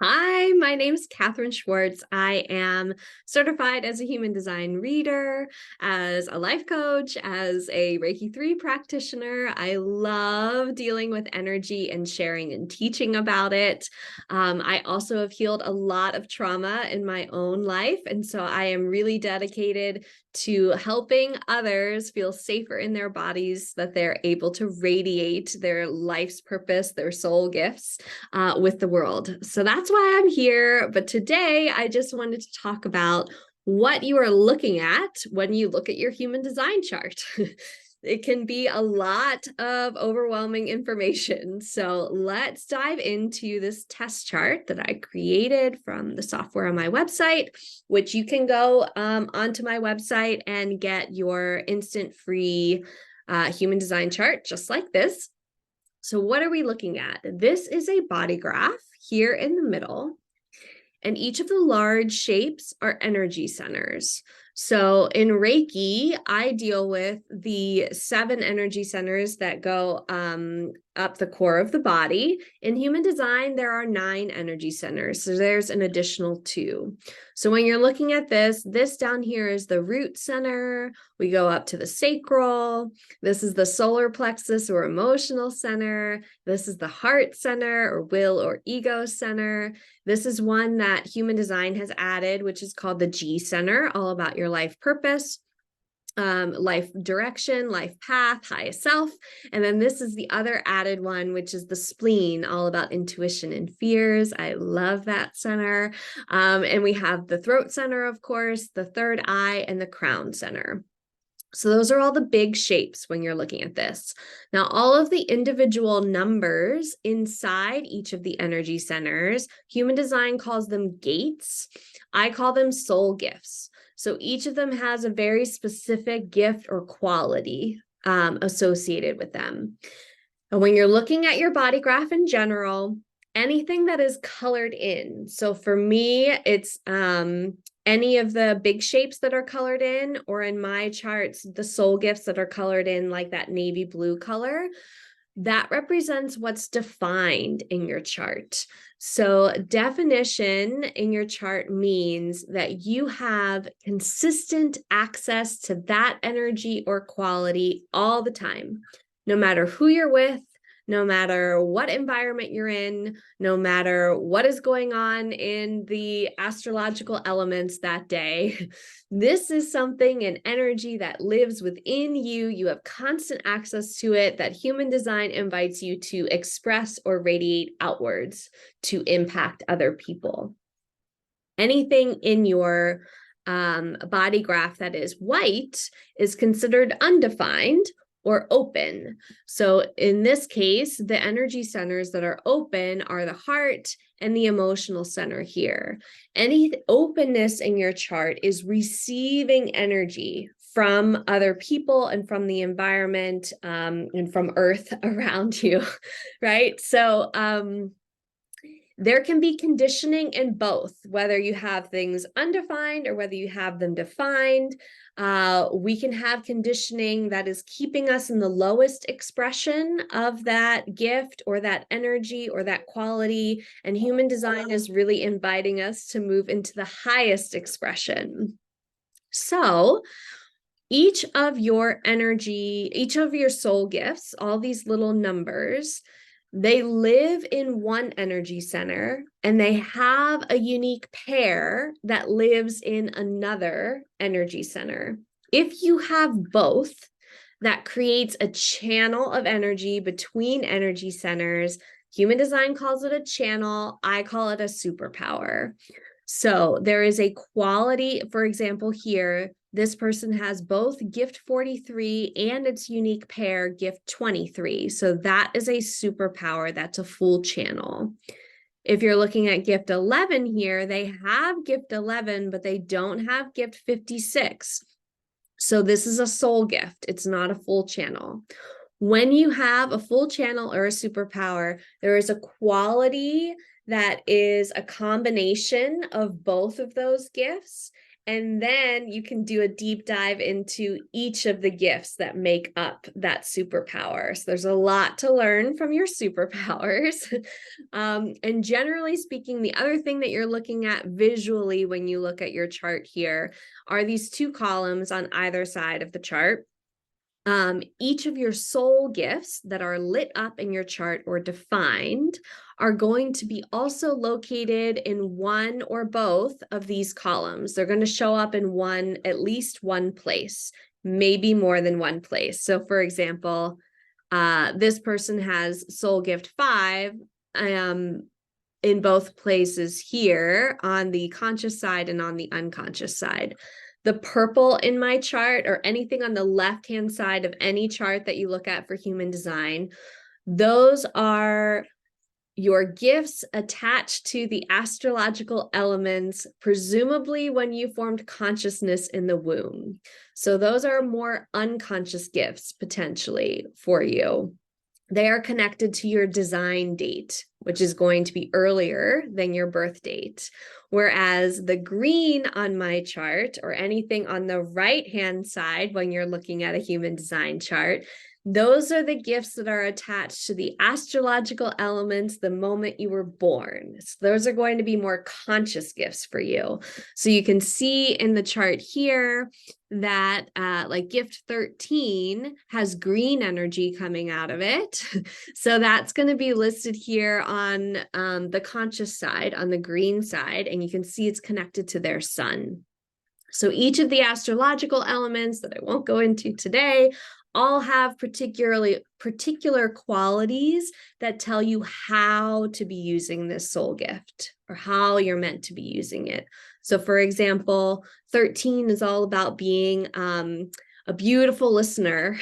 Hi, my name's Katherine Schwartz. I am certified as a human design reader, as a life coach, as a Reiki 3 practitioner. I love dealing with energy and sharing and teaching about it. I also have healed a lot of trauma in my own life, and so I am really dedicated to helping others feel safer in their bodies, that they're able to radiate their life's purpose, their soul gifts with the world. So that's why I'm here. But today I just wanted to talk about what you are looking at when you look at your human design chart. It can be a lot of overwhelming information. So let's dive into this test chart that I created from the software on my website, which you can go onto my website and get your instant free human design chart just like this. So what are we looking at? This is a body graph here in the middle, and each of the large shapes are energy centers. So in Reiki, I deal with the 7 energy centers that go up the core of the body. In human design, there are 9 energy centers. So there's an additional 2. So when you're looking at this down here is the root center. We go up to the sacral. This is the solar plexus or emotional center. This is the heart center or will or ego center. This is one that human design has added, which is called the G center, all about your life purpose, life direction, life path, highest self. And then this is the other added one, which is the spleen, all about intuition and fears. I love that center. And we have the throat center, of course, the third eye, and the crown center. So those are all the big shapes when you're looking at this. Now, all of the individual numbers inside each of the energy centers, human design calls them gates. I call them soul gifts. So each of them has a very specific gift or quality associated with them. And when you're looking at your body graph in general, anything that is colored in. So for me, it's any of the big shapes that are colored in, or in my charts, the soul gifts that are colored in like that navy blue color, that represents what's defined in your chart. So definition in your chart means that you have consistent access to that energy or quality all the time, no matter who you're with, no matter what environment you're in, no matter what is going on in the astrological elements that day. This is something, an energy that lives within you. You have constant access to it, that human design invites you to express or radiate outwards to impact other people. Anything in your body graph that is white is considered undefined or open. So in this case, the energy centers that are open are the heart and the emotional center here. Any openness in your chart is receiving energy from other people and from the environment and from Earth around you, right? So there can be conditioning in both, whether you have things undefined or whether you have them defined. We can have conditioning that is keeping us in the lowest expression of that gift or that energy or that quality. And human design is really inviting us to move into the highest expression. So each of your energy, each of your soul gifts, all these little numbers, they live in one energy center and they have a unique pair that lives in another energy center. If you have both, that creates a channel of energy between energy centers. Human design calls it a channel. I call it a superpower. So there is a quality, for example, here, this person has both gift 43 and its unique pair gift 23. So that is a superpower. That's a full channel. If you're looking at gift 11 here, they have gift 11, but they don't have gift 56. So this is a soul gift. It's not a full channel. When you have a full channel or a superpower, there is a quality that is a combination of both of those gifts. And then you can do a deep dive into each of the gifts that make up that superpower. So there's a lot to learn from your superpowers. And generally speaking, the other thing that you're looking at visually when you look at your chart here are these two columns on either side of the chart. Each of your soul gifts that are lit up in your chart or defined are going to be also located in one or both of these columns. They're going to show up in at least one place, maybe more than one place. So for example, this person has soul gift 5 in both places here on the conscious side and on the unconscious side. The purple in my chart, or anything on the left-hand side of any chart that you look at for human design, those are your gifts attached to the astrological elements, presumably when you formed consciousness in the womb. So those are more unconscious gifts potentially for you. They are connected to your design date, which is going to be earlier than your birth date. Whereas the green on my chart, or anything on the right-hand side when you're looking at a human design chart, those are the gifts that are attached to the astrological elements the moment you were born. So those are going to be more conscious gifts for you. So you can see in the chart here that like gift 13 has green energy coming out of it. So that's going to be listed here on the conscious side, on the green side, and you can see it's connected to their sun. So each of the astrological elements that I won't go into today all have particular qualities that tell you how to be using this soul gift, or how you're meant to be using it. So for example, 13 is all about being a beautiful listener,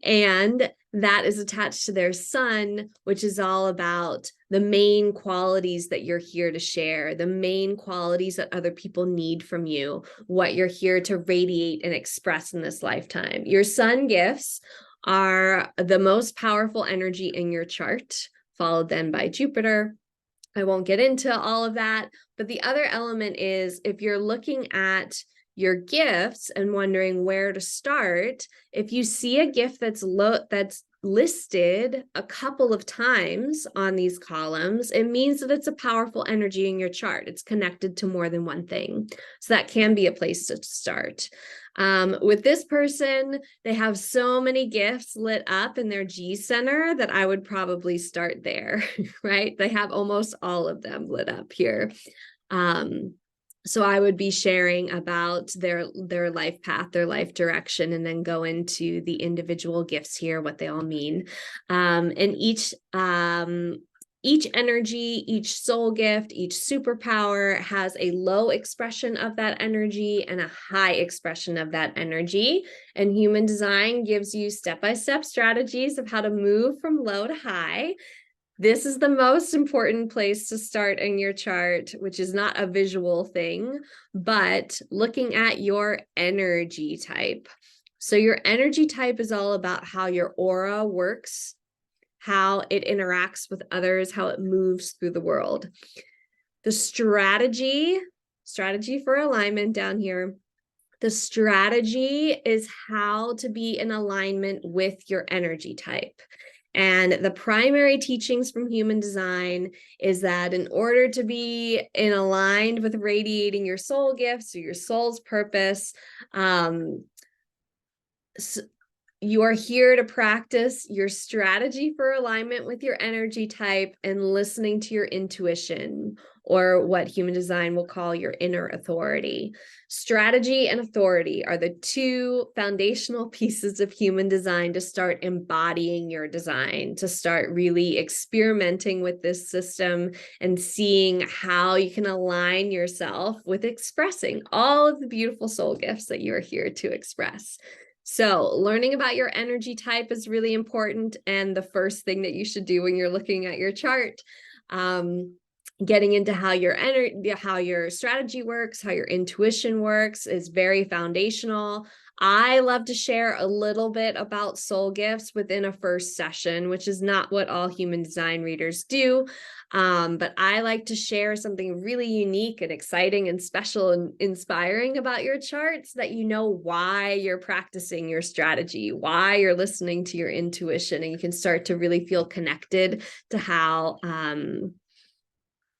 and that is attached to their sun, which is all about the main qualities that you're here to share, the main qualities that other people need from you, what you're here to radiate and express in this lifetime. Your sun gifts are the most powerful energy in your chart, followed then by Jupiter. I won't get into all of that, but the other element is, if you're looking at your gifts and wondering where to start, if you see a gift that's listed a couple of times on these columns, it means that it's a powerful energy in your chart. It's connected to more than one thing. So that can be a place to start. With this person, they have so many gifts lit up in their G center that I would probably start there, right? They have almost all of them lit up here. So I would be sharing about their life path, their life direction, and then go into the individual gifts here, what they all mean. And each energy, each soul gift, each superpower has a low expression of that energy and a high expression of that energy. And human design gives you step-by-step strategies of how to move from low to high. This is the most important place to start in your chart, which is not a visual thing, but looking at your energy type. So your energy type is all about how your aura works, how it interacts with others, how it moves through the world. The strategy for alignment down here, the strategy is how to be in alignment with your energy type. And the primary teachings from human design is that in order to be aligned with radiating your soul gifts or your soul's purpose, you are here to practice your strategy for alignment with your energy type and listening to your intuition, or what human design will call your inner authority. Strategy and authority are the two foundational pieces of human design to start embodying your design, to start really experimenting with this system and seeing how you can align yourself with expressing all of the beautiful soul gifts that you are here to express. So learning about your energy type is really important, and the first thing that you should do when you're looking at your chart. Getting into how your strategy works, how your intuition works is very foundational. I love to share a little bit about soul gifts within a first session, which is not what all human design readers do. But I like to share something really unique and exciting and special and inspiring about your chart so that you know why you're practicing your strategy, why you're listening to your intuition, and you can start to really feel connected to how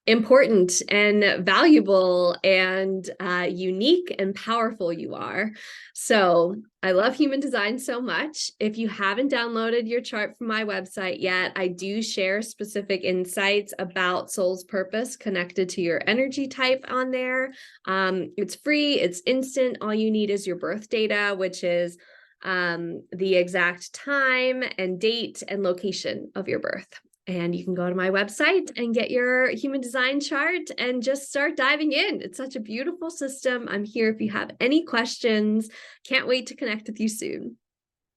important and valuable and unique and powerful you are. So I love human design so much. If you haven't downloaded your chart from my website yet, I do share specific insights about soul's purpose connected to your energy type on there. It's free, it's instant. All you need is your birth data, which is the exact time and date and location of your birth. And you can go to my website and get your human design chart and just start diving in. It's such a beautiful system. I'm here if you have any questions. Can't wait to connect with you soon.